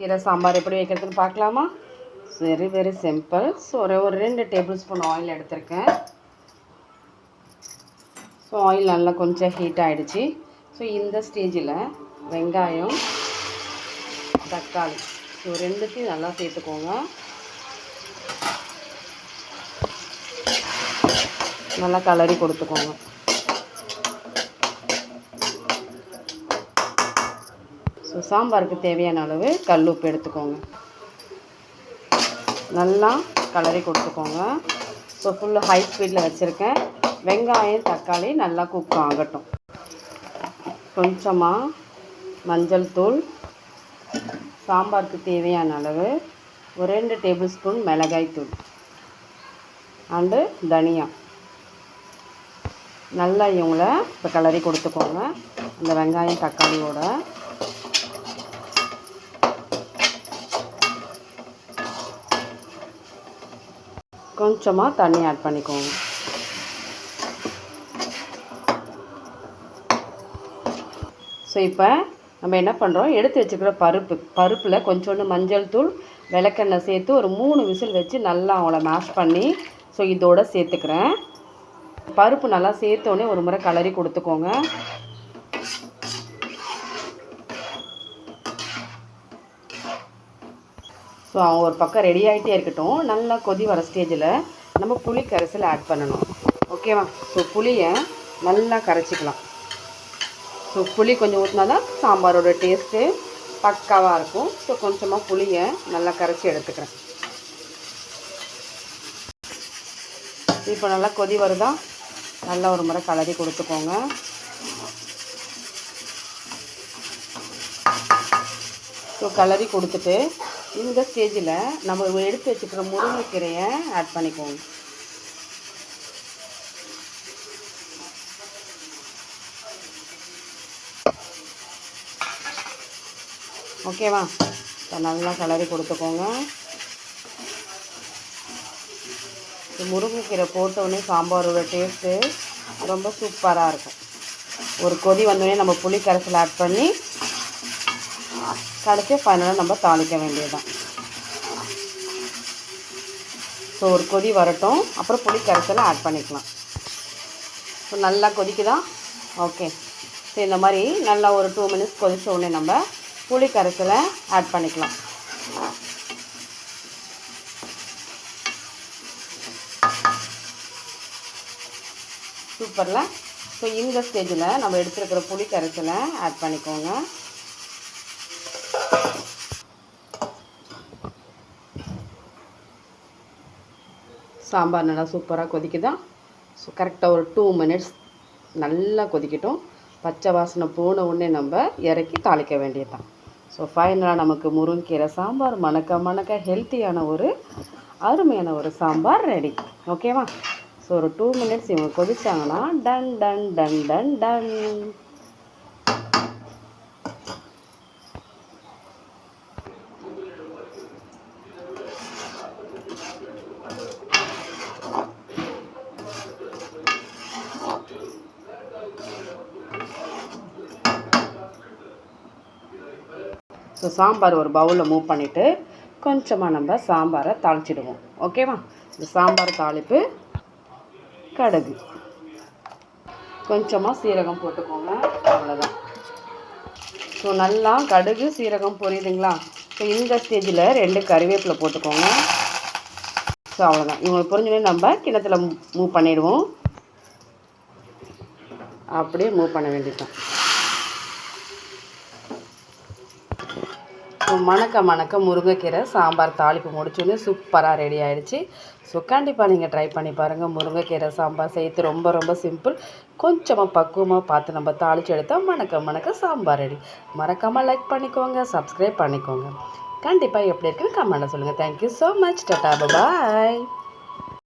கீரை சாம்பார் எப்படி வைக்கிறதுன்னு பார்க்கலாமா? Very simple. ஸோ ஒரு 2 டேபிள் ஸ்பூன் ஆயில் எடுத்திருக்கேன். ஸோ ஆயில் நல்லா கொஞ்சம் ஹீட் ஆகிடுச்சு. ஸோ இந்த ஸ்டேஜில் வெங்காயம், தக்காளி ஸோ 2த்தையும் நல்லா சேர்த்துக்கோங்க. நல்லா கலரி கொடுத்துக்கோங்க. ஸோ சாம்பாருக்கு தேவையான அளவு கல் உப்பு எடுத்துக்கோங்க. நல்லா கலரி கொடுத்துக்கோங்க. ஸோ ஃபுல்லு ஹை ஸ்பீடில் வச்சுருக்கேன். வெங்காயம் தக்காளி நல்லா குக் ஆகட்டும். கொஞ்சமாக மஞ்சள் தூள், சாம்பாருக்கு தேவையான அளவு ஒரு 2 டேபிள் ஸ்பூன் மிளகாய் தூள் அண்டு தனியா நல்லா இவங்களை இப்போ கலரி கொடுத்துக்கோங்க. அந்த வெங்காயம் தக்காளியோட கொஞ்சமாக தண்ணி ஆட் பண்ணிக்கோங்க. ஸோ இப்போ நம்ம என்ன பண்ணுறோம், எடுத்து வச்சுக்கிற பருப்பில் கொஞ்சோண்டு மஞ்சள் தூள், விளக்கெண்ணெய் சேர்த்து ஒரு 3 விசில் வச்சு நல்லா அவங்கள மேஷ் பண்ணி ஸோ இதோட சேர்த்துக்கிறேன். பருப்பு நல்லா சேர்த்தோடனே ஒரு முறை கலரி கொடுத்துக்கோங்க. ஸோ அவங்க ஒரு பக்கம் ரெடி ஆகிட்டே இருக்கட்டும். நல்லா கொதி வர ஸ்டேஜில் நம்ம புளி கரைசல் ஆட் பண்ணணும். ஓகேவா? ஸோ புளியை நல்லா கரைச்சிக்கலாம். ஸோ புளி கொஞ்சம் ஊற்றினா தான் சாம்பாரோட டேஸ்ட்டு பக்காவாக இருக்கும். ஸோ கொஞ்சமாக புளியை நல்லா கரைச்சி எடுத்துக்கிறேன். இப்போ நல்லா கொதி வருதா, நல்லா ஒரு முறை கலரி கொடுத்துக்கோங்க. ஸோ கலரி கொடுத்துட்டு இந்த ஸ்டேஜில் நம்ம எடுத்து வச்சுக்கிற முருங்கைக்கீரையை ஆட் பண்ணிக்கோங்க. ஓகேவா? நல்லா கலரி கொடுத்துக்கோங்க. முருங்கைக்கீரை போட்டோடனே சாம்பாரோட டேஸ்ட்டு ரொம்ப சூப்பராக இருக்கும். ஒரு கொதி வந்தோடனே நம்ம புளி கரைசல் ஆட் பண்ணி கடைசி ஃபைனலாக நம்ம தாளிக்க வேண்டியதுதான். ஸோ ஒரு கொதி வரட்டும், அப்புறம் புளி கரைசலை ஆட் பண்ணிக்கலாம். ஸோ நல்லா கொதிக்குதா? ஓகே. ஸோ இந்த மாதிரி நல்லா ஒரு 2 மினிட்ஸ் கொதித்த உடனே நம்ம புளி கரைசலை ஆட் பண்ணிக்கலாம். சூப்பரில். ஸோ இந்த ஸ்டேஜில் நம்ம எடுத்துருக்கிற புளி கரைசலை ஆட் பண்ணிக்கோங்க. சாம்பார் நல்லா சூப்பராக கொதிக்குதா? ஸோ கரெக்டாக ஒரு 2 மினிட்ஸ் நல்லா கொதிக்கட்டும். பச்சை வாசனை போன உடனே நம்ம இறக்கி தாளிக்க வேண்டியது தான். ஸோ ஃபைனலாக நமக்கு முருங்கீரை சாம்பார் மணக்க ஹெல்த்தியான ஒரு அருமையான ஒரு சாம்பார் ரெடி. ஓகேவா? ஸோ ஒரு 2 மினிட்ஸ் இவங்க கொதிச்சாங்கன்னா டன் டன் டன் டன் டன். ஸோ சாம்பார் ஒரு பவுலில் மூவ் பண்ணிவிட்டு கொஞ்சமாக நம்ம சாம்பாரை தாளிச்சிடுவோம். ஓகேவா? இந்த சாம்பார் தாளிப்பு கடுகு, கொஞ்சமாக சீரகம் போட்டுக்கோங்க. அவ்வளோதான். ஸோ நல்லா கடுகு சீரகம் பொரியுதுங்களா? ஸோ இந்த ஸ்டேஜில் 2 கறிவேப்பிலை போட்டுக்கோங்க. ஸோ அவ்வளோதான். இவங்களுக்கு பொரிஞ்சோடனே நம்ம கிணத்துல மூவ் பண்ணிவிடுவோம். அப்படியே மூவ் பண்ண வேண்டியதுதான். மணக்க முருங்கைக்கீரை சாம்பார் தாளிப்பு முடிச்சோன்னே சூப்பராக ரெடி ஆகிடுச்சு. ஸோ கண்டிப்பாக நீங்கள் ட்ரை பண்ணி பாருங்கள். முருங்கைக்கீரை சாம்பார் செய்யறது ரொம்ப சிம்பிள். கொஞ்சமாக பக்குவமாக பார்த்து நம்ம தாளித்து எடுத்தால் மணக்க சாம்பார் ரெடி. மறக்காமல் லைக் பண்ணிக்கோங்க, சப்ஸ்கிரைப் பண்ணிக்கோங்க. கண்டிப்பாக எப்படி இருக்குன்னு கமெண்ட்டில் சொல்லுங்கள். Thank you so much. டாடா பாய்.